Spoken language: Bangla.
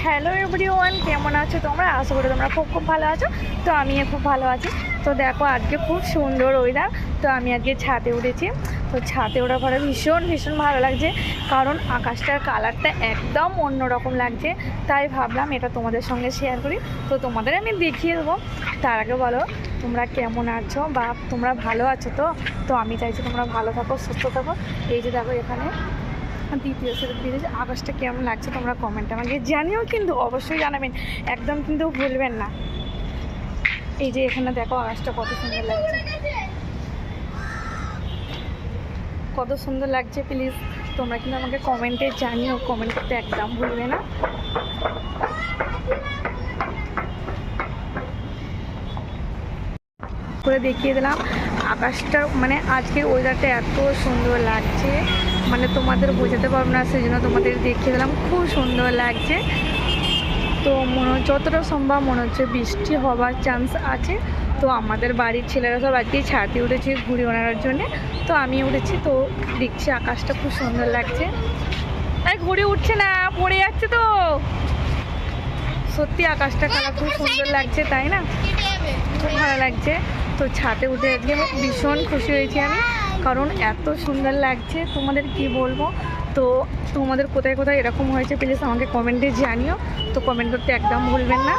হ্যালো এভরিওয়ান, কেমন আছো তোমরা? আশা করি তোমরা খুব খুব ভালো আছো। তো আমিও খুব ভালো আছি। তো দেখো আজকে খুব সুন্দর ওয়েদার। তো আমি আজকে ছাদে উঠেছি। তো ছাদে ওঠার পরে ভীষণ ভীষণ ভালো লাগছে, কারণ আকাশটার কালারটা একদম অন্যরকম লাগছে। তাই ভাবলাম এটা তোমাদের সঙ্গে শেয়ার করি। তো তোমাদের আমি দেখিয়ে দেবো। তার আগে বলো তোমরা কেমন আছো বা তোমরা ভালো আছো? তো আমি চাইছি তোমরা ভালো থাকো, সুস্থ থাকো। এই যে দেখো এখানে দ্বিতীয় সেতুর ব্রিজ, আকাশটা কেমন লাগছে তোমরা কমেন্টে আমাকে জানিও, কিন্তু অবশ্যই জানাবেন, একদম কিন্তু ভুলবেন না। এই যে এখানে দেখো আকাশটা কত সুন্দর লাগছে, কত সুন্দর লাগছে। প্লিজ তোমরা কিন্তু আমাকে কমেন্টে জানিও, কমেন্ট করতে একদম ভুলবে না। করে দেখিয়ে দিলাম আকাশটা, মানে আজকের ওয়েদারটা এত সুন্দর লাগছে, মানে তোমাদের বোঝাতে পারবো না, সেই জন্য তোমাদের দেখিয়ে দিলাম। খুব সুন্দর লাগছে। তো যতটা সম্ভব মনে হচ্ছে বৃষ্টি হওয়ার চান্স আছে। তো আমাদের বাড়ির ছেলেরা সব আজকে ছাদে উঠেছে ঘুরে ওড়ানোর জন্যে। তো আমি উঠেছি, তো দেখছি আকাশটা খুব সুন্দর লাগছে। তাই ঘুরে উঠছে না, পড়ে যাচ্ছে। তো সত্যি আকাশটা কালার খুব সুন্দর লাগছে, তাই না? খুব ভালো লাগছে। তো ছাদে উঠে আজকে ভীষণ খুশি হয়েছি আমি, কারণ এত সুন্দর লাগছে, তোমাদের কি বলবো। তো তোমাদের কোথায় কোথায় এরকম হয়েছে প্লিজ আমাকে কমেন্টে জানিও। তো কমেন্ট করতে একদম ভুলবেন না।